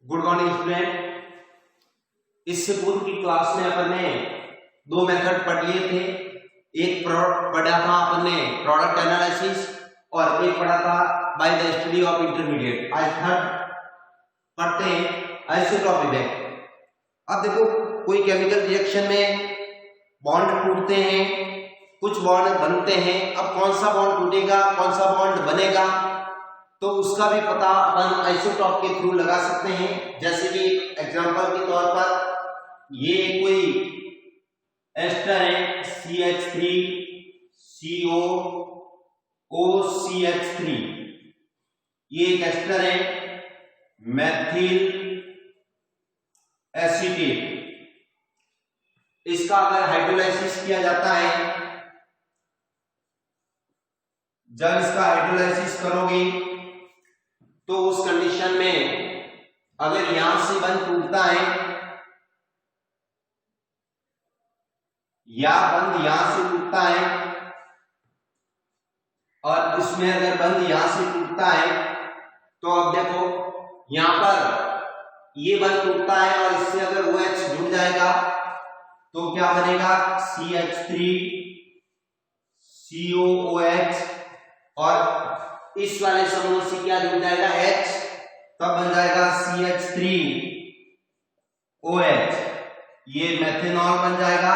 Good morning student. इससे पूर्व की क्लास में अपन ने दो मेथड पढ़ लिए थे। एक पढ़ा था अपन ने प्रोडक्ट एनालिसिस और एक पढ़ा था by the study of intermediate. आज थर्ड पढ़ते हैं आइसोटोप इफेक्ट। अब देखो, कोई केमिकल रिएक्शन में बॉन्ड टूटते हैं, कुछ बॉन्ड बनते हैं। अब कौन सा बॉन्ड टूटेगा, कौन सा बॉन्ड बनेगा, तो उसका भी पता अपन आइसोटॉप के थ्रू लगा सकते हैं। जैसे कि एग्जांपल के तौर पर ये कोई एस्टर है CH3 COOCH3, ये एक एस्टर है मेथिल एसीटेट। इसका अगर हाइड्रोलाइसिस किया जाता है, जब इसका हाइड्रोलाइसिस करोगे तो उस कंडीशन में अगर यहां से बंध टूटता है या बंध यहां से टूटता है और इसमें अगर बंध यहां से टूटता है, तो अब देखो यहां पर ये बंध टूटता है और इससे अगर OH जुड़ जाएगा तो क्या बनेगा CH3 COOH, और इस वाले समूह से क्या जुड़ जाएगा H, तब बन जाएगा CH3OH। ये मेथेनॉल बन जाएगा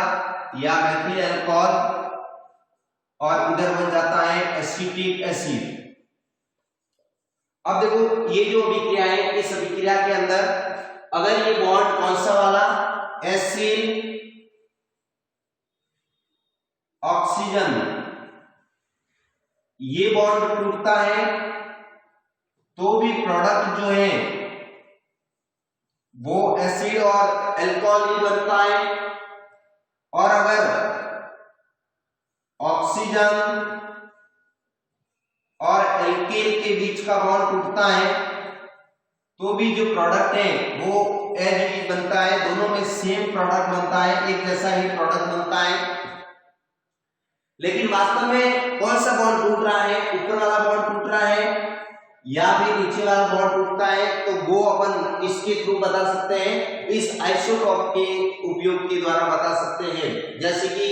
या मेथिल अल्कोहल, और इधर बन जाता है एसिटिक एसिड। अब देखो ये जो अभिक्रिया है, इस अभिक्रिया के अंदर अगर ये बॉन्ड कौन सा वाला एसिल ऑक्सीजन, ये बॉन्ड टूटता है तो भी प्रोडक्ट जो है वो एसिड और अल्कोहल ही बनता है। और अगर ऑक्सीजन और एल्केन के बीच का बॉन्ड टूटता है तो भी जो प्रोडक्ट है वो एज इट बनता है। दोनों में सेम प्रोडक्ट बनता है, एक जैसा ही प्रोडक्ट बनता है। लेकिन वास्तव में कौन सा बॉन्ड टूट रहा है, ऊपर वाला बॉन्ड टूट रहा है या फिर नीचे वाला बॉन्ड टूटता है, तो वो अपन इसके थ्रू बता सकते हैं, इस आइसोटॉप के उपयोग के द्वारा बता सकते हैं। जैसे कि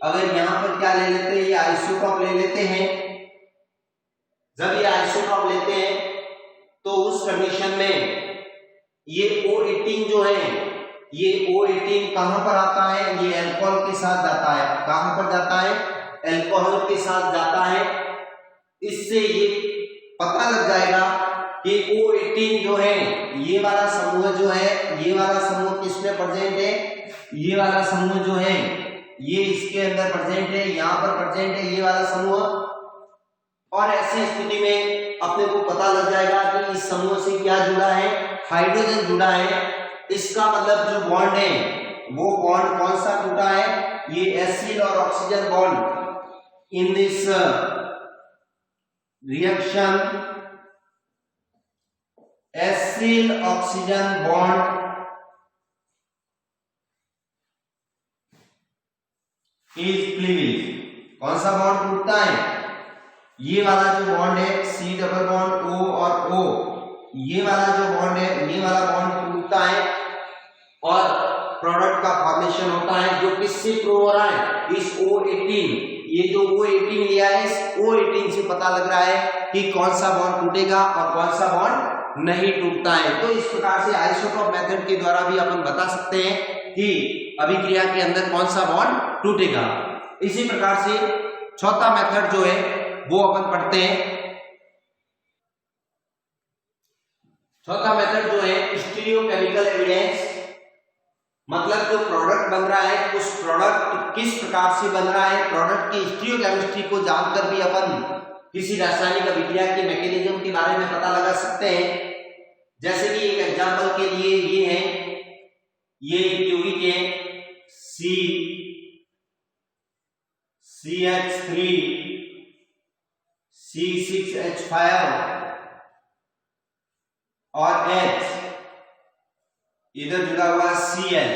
अगर यहां पर क्या ले लेते हैं, ये आइसोटॉप ले लेते हैं। जब ये आइसोटॉप लेते हैं तो उस कंडीशन में ये O18 जो है, ये O18 कहां पर आता है, ये अल्कोहल के साथ जाता है। कहां पर जाता है, अल्कोहल के साथ जाता है। इससे ये पता लग जाएगा कि O18 जो है, ये वाला समूह जो है, ये वाला समूह किसमें प्रेजेंट है, ये वाला समूह जो है ये इसके अंदर प्रेजेंट है, यहां पर प्रेजेंट है ये वाला समूह। और ऐसी स्थिति में अपने को पता लग जाएगा कि इस समूह से क्या जुड़ा है, हाइड्रोजन जुड़ा है। इसका मतलब जो बॉन्ड है वो बॉन्ड कौन सा टूटा है, ये एसिड और oxygen bond in this reaction acyl oxygen bond is cleavage। कौन सा बॉन्ड टूटता है, ये वाला जो बॉन्ड है C डबल बॉन्ड O और O, ये वाला जो बॉन्ड है, ये वाला बॉन्ड टूटता है और प्रोडक्ट का फॉर्मेशन होता है। जो किससे प्रूव हो रहा है, इस O18, ये जो O18 लिया है, इस O18 से पता लग रहा है कि कौन सा बॉन्ड टूटेगा और कौन सा बॉन्ड नहीं टूटता है। तो इस प्रकार से आइसोटॉप मेथड के द्वारा भी अपन बता सकते हैं कि अभिक्रिया के अंदर कौन सा बॉन्ड टूटेगा। इसी प्रकार से चौथा मेथड जो है वो अपन पढ़ते हैं। चौथा मेथड जो है स्टीरियोकेमिकल एविडेंस, मतलब जो प्रोडक्ट बन रहा है उस प्रोडक्ट किस प्रकार से बन रहा है, प्रोडक्ट की स्टीरियोकेमिस्ट्री को जानकर भी अपन किसी रासायनिक अभिक्रिया के मैकेनिज्म के बारे में पता लगा सकते हैं। जैसे कि एक एग्जांपल के लिए ये है, ये यौगिक है CH3 C6H5 और H, इधर जुड़ा हुआ Cl।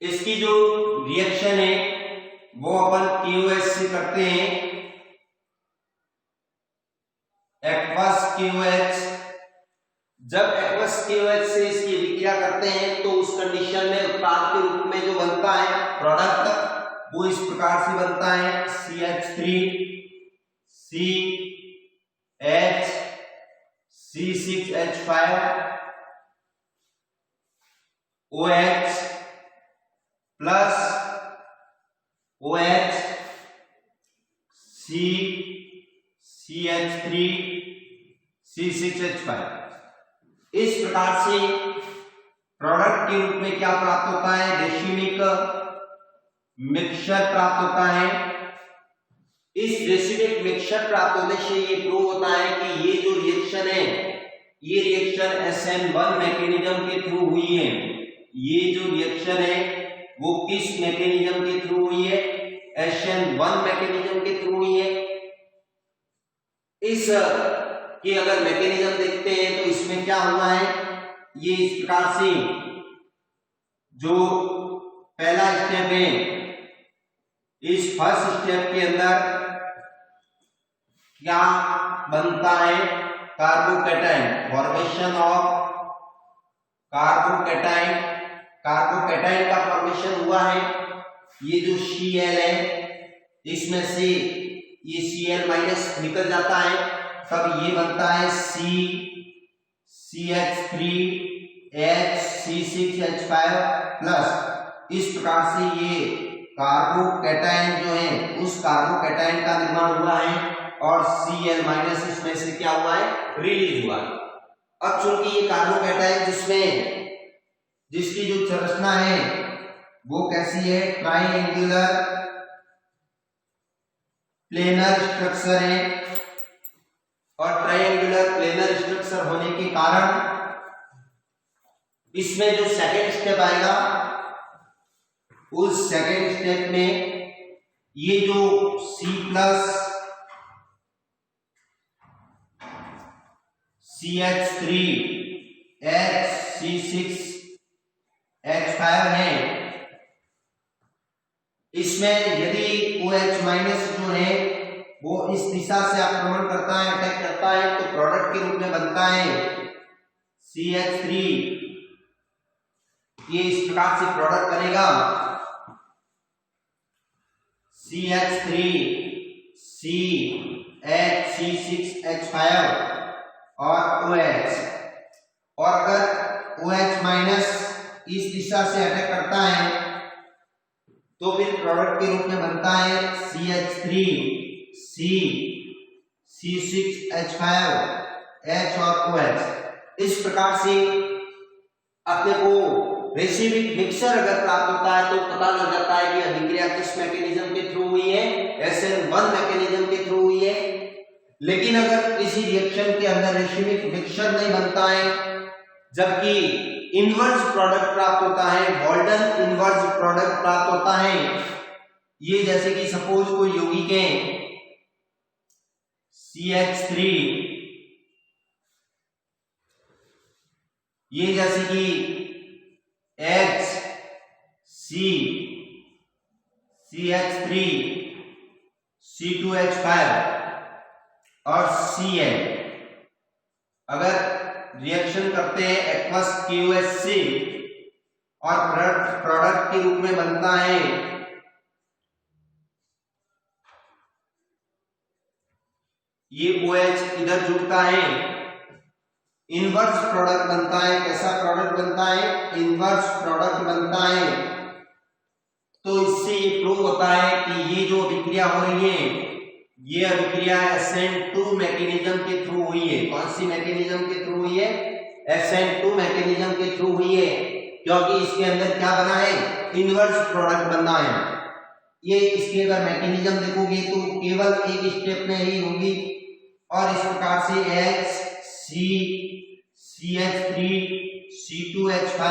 इसकी जो रिएक्शन है वो अपन KOH से करते हैं, एक्वस KOH जब एक्वस KOH से इसकी अभिक्रिया करते हैं तो उस कंडीशन में उत्पाद के रूप में जो बनता है प्रोडक्ट वो इस प्रकार से बनता है CH3 CH C6H5 OH plus OH CH3 C6H5। इस प्रकार से प्रोडक्ट के रूप में क्या प्राप्त होता है, रेशिमिक मिक्सचर प्राप्त होता है। इस रेशिमिक मिक्सचर प्राप्त होने से ये प्रूव होता है कि ये जो रिएक्शन है ये रिएक्शन SN1 मैकेनिज्म के थ्रू हुई है। ये जो रिएक्शन है वो किस मैकेनिज्म के थ्रू हुई है, SN1 मैकेनिज्म के थ्रू हुई है। इस कि अगर मैकेनिज्म देखते हैं तो इसमें क्या हुआ है, ये इस प्रकार से जो पहला स्टेप है, इस फर्स्ट स्टेप के अंदर क्या बनता है, carbocation, formation of carbocation. Carbocation का फॉर्मेशन हुआ है। ये जो Cl है इसमें से ये Cl माइनस निकल जाता है, तब ये बनता है CH3H6H5 प्लस। इस प्रकार से ये कार्बोकैटायन जो है उस कार्बोकैटायन का निर्माण हुआ है और Cl माइनस इसमें से क्या हुआ है, रिलीज हुआ है। अब चूंकि ये कार्बोकैटायन जिसकी जो संरचना है वो कैसी है, ट्राइएंगुलर प्लेनर स्ट्रक्चर है और ट्राइएंगुलर प्लेनर स्ट्रक्चर होने के कारण इसमें जो सेकेंड स्टेप आएगा उस सेकेंड स्टेप में ये जो C+CH3H6H5 है, इसमें यदि OH माइनस जो है वो इस दिशा से आक्रमण करता है, अटैक करता है, तो प्रोडक्ट के रूप में बनता है CH3। ये इस प्रकार से प्रोडक्ट बनेगा CH3 CH6H5 और OH। और अगर OH माइनस इस दिशा से अटैक करता है तो फिर प्रोडक्ट के रूप में बनता है CH3 C6H5 H और OH। इस प्रकार से अपने को रेसिमिक मिक्सचर अगर प्राप्त होता है तो पता लग जाता है कि अभिक्रिया किस मैकेनिज्म के थ्रू हुई है, SN1 मैकेनिज्म के थ्रू हुई है। लेकिन अगर किसी रिएक्शन के अंदर रेसिमिक मिक्सचर नहीं बनता है जबकि इनवर्स प्रोडक्ट प्राप्त होता है, वॉल्टन इनवर्स प्रोडक्ट प्राप्त होता है, ये जैसे कि सपोज कोई यौगिक है CH3, ये जैसे कि CH3 C2H5 और Cl अगर रिएक्शन करते हैं एक्वस KOH से और प्रोडक्ट के रूप में बनता है ये OH इधर जुड़ता है, इनवर्स प्रोडक्ट बनता है। कैसा प्रोडक्ट बनता है, इनवर्स प्रोडक्ट बनता है। तो इससे ये प्रूव होता है कि ये जो अभिक्रिया हो रही है ये अभिक्रिया SN2 मैकेनिज्म के थ्रू हुई है। कौन सी मैकेनिज्म के थ्रू हुई है, SN2 मैकेनिज्म के थ्रू हुई है, क्योंकि इसके अंदर क्या बना है, इनवर्स प्रोडक्ट बना है। ये इसके अगर मैकेनिज्म देखोगे तो केवल एक स्टेप में ही होगी और इस प्रकार से CH3 C2H5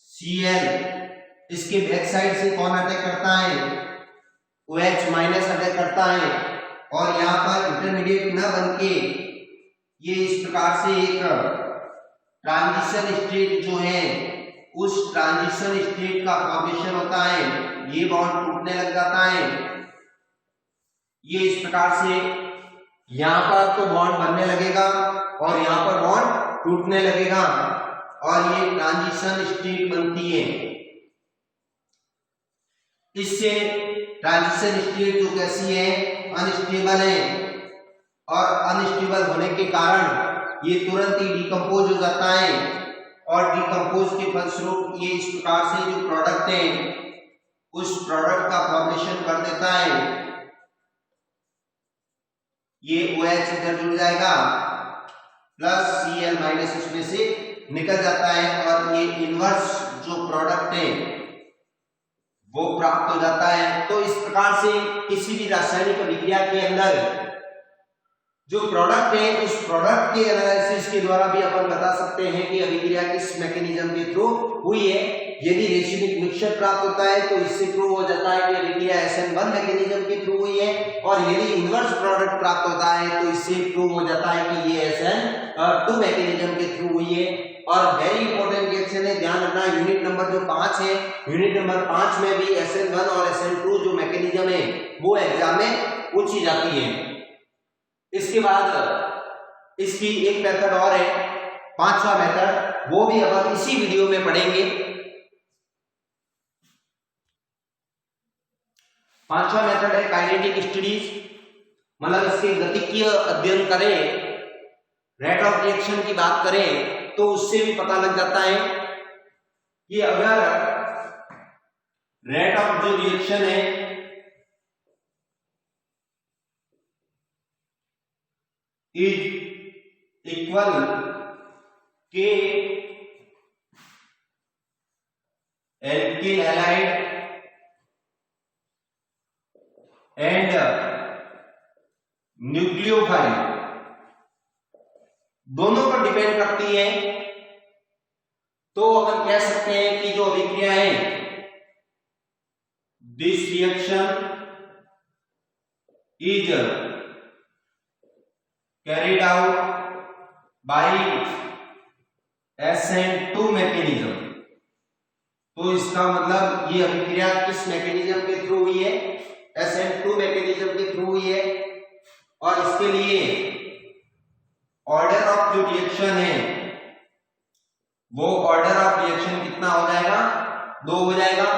Cl, इसके बैक साइड से कौन अटैक करता है, OH माइनस अटैक करता है और यहाँ पर इंटरमीडिएट न बनके ये इस प्रकार से एक ट्रांजिशन स्टेट जो है उस ट्रांजिशन स्टेट का फॉर्मेशन होता है, ये बॉन्ड टूटने लग जाता है। ये इस प्रकार से यहाँ पर तो बॉन्ड बनने लगेगा और यहाँ पर बॉन्ड टूटने लगेगा और ये ट्रांजिशन स्टेट बनती है। इससे ट्रांजिशन स्टेट जो कैसी है, अनस्टेबल है और अनस्टेबल होने के कारण ये तुरंत ही डिकम्पोज हो जाता है और डिकम्पोज के फलस्वरूप ये इस प्रकार से जो प्रोडक्ट है उस प्रोडक्ट का फॉर्मेशन कर देता है। ये OH इधर जुड़ जाएगा प्लस Cl माइनस उसमें से निकल जाता है और ये इनवर्स जो प्रोडक्ट है वो प्राप्त हो जाता है। तो इस प्रकार से किसी भी रासायनिक अभिक्रिया के अंदर जो प्रोडक्ट है उस प्रोडक्ट के एनालिसिस के द्वारा भी अपन बता सकते हैं कि अभिक्रिया किस मैकेनिज्म के थ्रू हुई है। यदि रेशियोनिक मिक्सचर प्राप्त होता है तो इससे प्रूव हो जाता है कि अभिक्रिया SN1 मैकेनिज्म के थ्रू हुई है और यदि इनवर्स प्रोडक्ट प्राप्त होता है तो इससे प्रूव हो जाता है कि ये SN2 मैकेनिज्म के थ्रू हुई है। और वेरी इंपॉर्टेंट रिएक्शन है, ध्यान रखना यूनिट नंबर जो 5 है, यूनिट नंबर 5 में भी SN1 और SN2 जो मैकेनिज्म है वो एग्जाम में पूछी जाती है। इसके बाद इसकी एक मेथड और है, पांचवा मेथड, वो भी अब इसी वीडियो में पढ़ेंगे। पांचवा मेथड है काइनेटिक स्टडीज, मतलब इसके गतिकीय अध्ययन करें, रेट ऑफ रिएक्शन की बात करें तो उससे भी पता लग जाता है कि अगर रेट ऑफ जो रिएक्शन है इज इक्वल के एल्किल हैलाइड एंड न्यूक्लियोफाइल दोनों पर डिपेंड करती है, तो अपन कह सकते हैं कि जो अभिक्रिया है this reaction is carried out by SN2 mechanism. तो इसका मतलब ये अभिक्रिया किस मैकेनिज्म के थ्रू हुई है, SN2 मैकेनिज्म के थ्रू हुई है। और इसके लिए ऑर्डर ऑफ जो रिएक्शन है वो ऑर्डर ऑफ रिएक्शन कितना हो जाएगा, 2 हो जाएगा।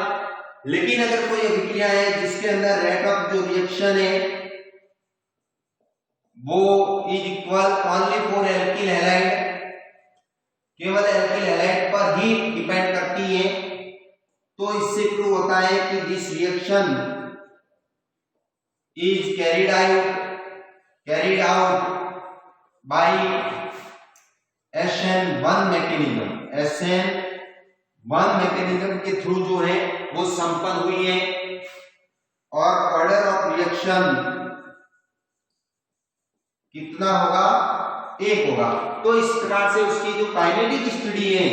लेकिन अगर कोई अभिक्रिया है जिसके अंदर रेट ऑफ जो रिएक्शन है वो is equal only for alkyl halide, केवल एल्किल हैलाइड पर ही डिपेंड करती है, तो इससे प्रूव होता है कि this reaction is carried out by SN1 mechanism. SN1 mechanism के थ्रू जो है वो संपन्न हुई है और ऑर्डर ऑफ रिएक्शन कितना होगा, 1 होगा। तो इस प्रकार से उसकी जो काइनेटिक स्टडी है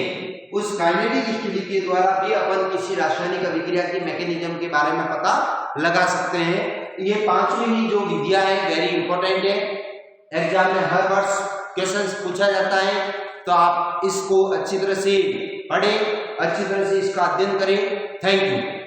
उस काइनेटिक स्टडी के द्वारा भी अपन किसी रासायनिक अभिक्रिया की मैकेनिज्म के बारे में पता लगा सकते हैं। ये पांचवी ही जो विधिया है वेरी इंपॉर्टेंट है, एग्जाम में हर वर्ष क्वेश्चंस पूछा जाता है, तो आप इसको अच्छी तरह से पढ़ें, अच्छी तरह से इसका अध्ययन करें। Thank you.